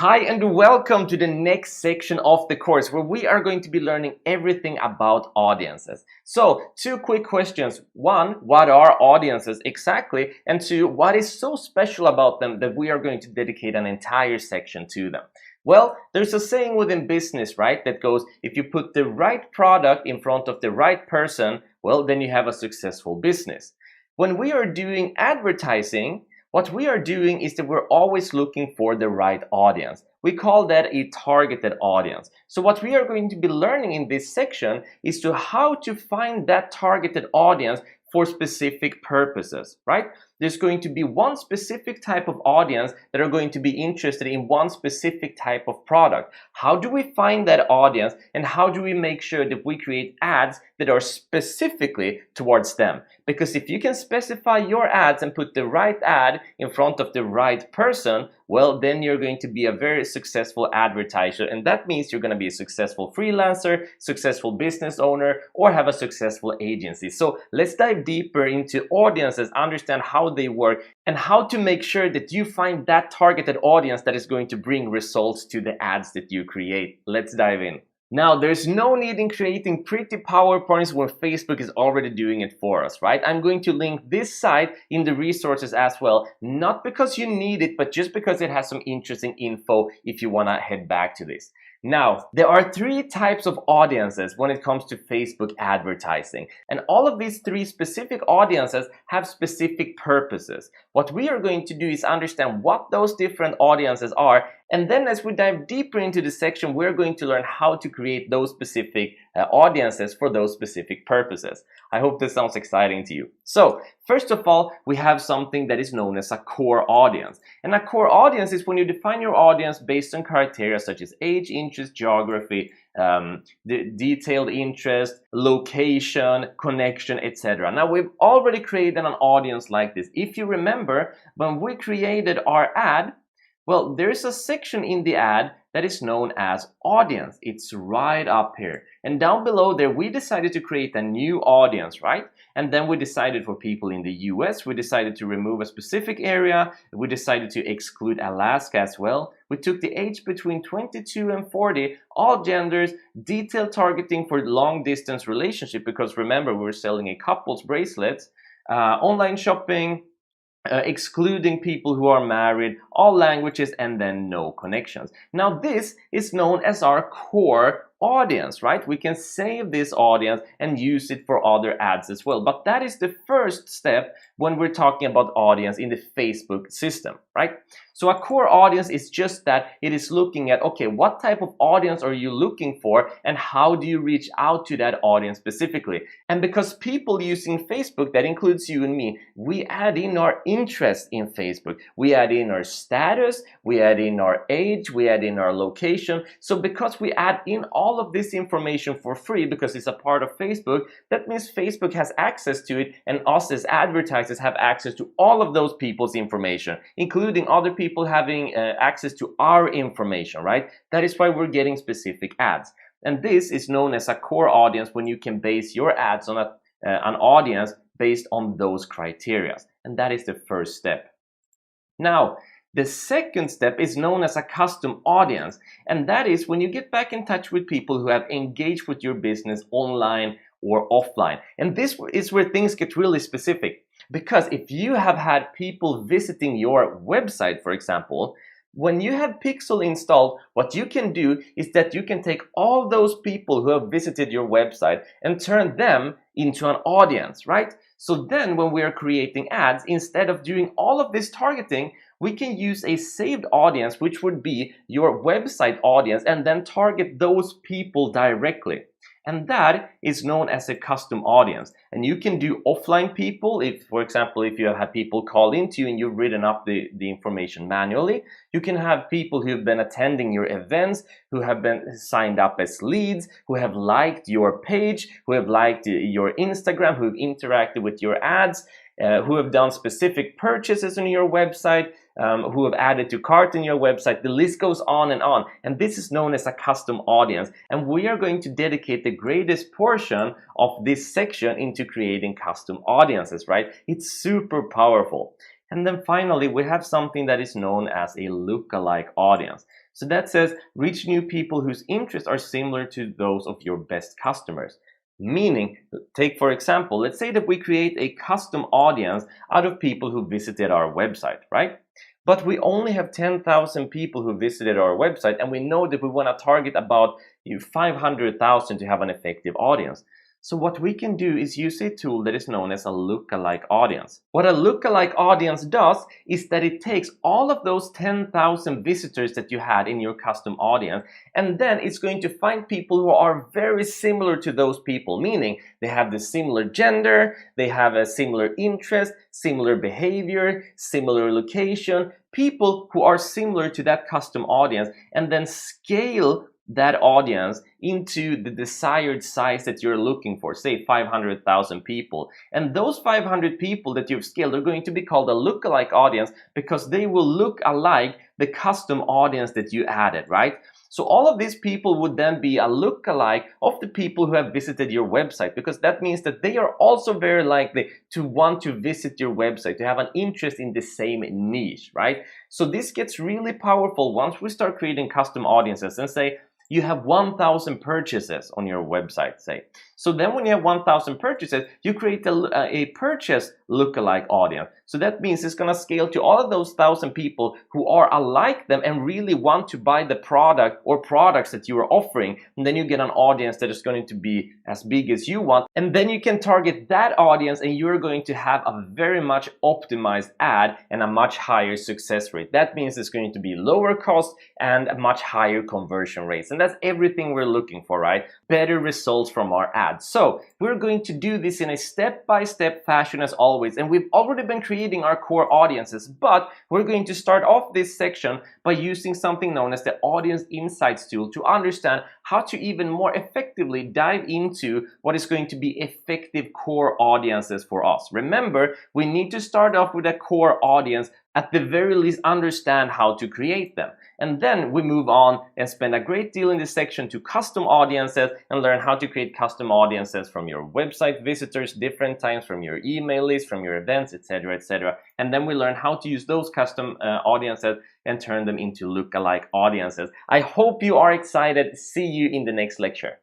Hi and welcome to the next section of the course where we are going to be learning everything about audiences. So, two quick questions. One, what are audiences exactly? And two, what is so special about them that we are going to dedicate an entire section to them? Well, there's a saying within business, right, that goes, if you put the right product in front of the right person, well, then you have a successful business. When we are doing advertising, what we are doing is that we're always looking for the right audience. We call that a targeted audience. So what we are going to be learning in this section is to how to find that targeted audience for specific purposes, right? There's going to be one specific type of audience that are going to be interested in one specific type of product. How do we find that audience, and how do we make sure that we create ads that are specifically towards them? Because if you can specify your ads and put the right ad in front of the right person, well, then you're going to be a very successful advertiser, and that means you're going to be a successful freelancer, successful business owner, or have a successful agency. So let's dive deeper into audiences, understand how they work, and how to make sure that you find that targeted audience that is going to bring results to the ads that you create. Let's dive in. Now, there's no need in creating pretty PowerPoints when Facebook is already doing it for us, right? I'm going to link this site in the resources as well, not because you need it, but just because it has some interesting info if you want to head back to this. Now, there are three types of audiences when it comes to Facebook advertising, and all of these three specific audiences have specific purposes. What we are going to do is understand what those different audiences are, and then as we dive deeper into the section, we're going to learn how to create those specific audiences for those specific purposes. I hope this sounds exciting to you. So, first of all, we have something that is known as a core audience. And a core audience is when you define your audience based on criteria such as age, interest, geography, detailed interest, location, connection, etc. Now, we've already created an audience like this. If you remember, when we created our ad, well, there's a section in the ad that is known as audience. It's right up here. And down below there, we decided to create a new audience, right? And then we decided for people in the US, we decided to remove a specific area. We decided to exclude Alaska as well. We took the age between 22 and 40, all genders, detailed targeting for long distance relationship, because remember, we were selling a couples bracelets, online shopping, excluding people who are married, all languages, and then no connections. Now this is known as our core audience, right? We can save this audience and use it for other ads as well. But that is the first step when we're talking about audience in the Facebook system, right? So a core audience is just that. It is looking at, okay, what type of audience are you looking for, and how do you reach out to that audience specifically? And because people using Facebook, that includes you and me, we add in our interest in Facebook. We add in our status, we add in our age, we add in our location. So because we add in all of this information for free because it's a part of Facebook, that means Facebook has access to it, and us as advertisers have access to all of those people's information, including other people having access to our information, right? That is why we're getting specific ads. And this is known as a core audience, when you can base your ads on an audience based on those criteria. And that is the first step. Now, the second step is known as a custom audience, and that is when you get back in touch with people who have engaged with your business online or offline. And this is where things get really specific, because if you have had people visiting your website, for example, when you have Pixel installed, what you can do is that you can take all those people who have visited your website and turn them into an audience, right? So then when we are creating ads, instead of doing all of this targeting, we can use a saved audience, which would be your website audience, and then target those people directly. And that is known as a custom audience. And you can do offline people, if, for example, if you have had people call into you and you've written up the information manually. You can have people who've been attending your events, who have been signed up as leads, who have liked your page, who have liked your Instagram, who've interacted with your ads, who have done specific purchases on your website, who have added to cart in your website. The list goes on, and this is known as a custom audience, and we are going to dedicate the greatest portion of this section into creating custom audiences, right? It's super powerful. And then finally, we have something that is known as a lookalike audience. So that says reach new people whose interests are similar to those of your best customers. Meaning, take for example, let's say that we create a custom audience out of people who visited our website, right? But we only have 10,000 people who visited our website, and we know that we want to target about 500,000 to have an effective audience. So what we can do is use a tool that is known as a lookalike audience. What a lookalike audience does is that it takes all of those 10,000 visitors that you had in your custom audience, and then it's going to find people who are very similar to those people, meaning they have the similar gender, they have a similar interest, similar behavior, similar location, people who are similar to that custom audience, and then scale that audience into the desired size that you're looking for, say 500,000 people. And those 500 people that you've scaled are going to be called a lookalike audience because they will look alike the custom audience that you added, right? So all of these people would then be a lookalike of the people who have visited your website, because that means that they are also very likely to want to visit your website, to have an interest in the same niche, right? So this gets really powerful once we start creating custom audiences and say, you have 1,000 purchases on your website, say. So then when you have 1,000 purchases, you create a purchase lookalike audience. So that means it's going to scale to all of those 1,000 people who are alike them and really want to buy the product or products that you are offering. And then you get an audience that is going to be as big as you want. And then you can target that audience and you're going to have a very much optimized ad and a much higher success rate. That means it's going to be lower cost and a much higher conversion rates. And that's everything we're looking for, right? Better results from our ads. So we're going to do this in a step-by-step fashion as always. And we've already been creating our core audiences, but we're going to start off this section by using something known as the Audience Insights tool to understand how to even more effectively dive into what is going to be effective core audiences for us. Remember, we need to start off with a core audience, at the very least understand how to create them. And then we move on and spend a great deal in this section to custom audiences and learn how to create custom audiences from your website visitors different times, from your email list, from your events, etc., etc. And then we learn how to use those custom audiences and turn them into lookalike audiences. I hope you are excited. See you in the next lecture.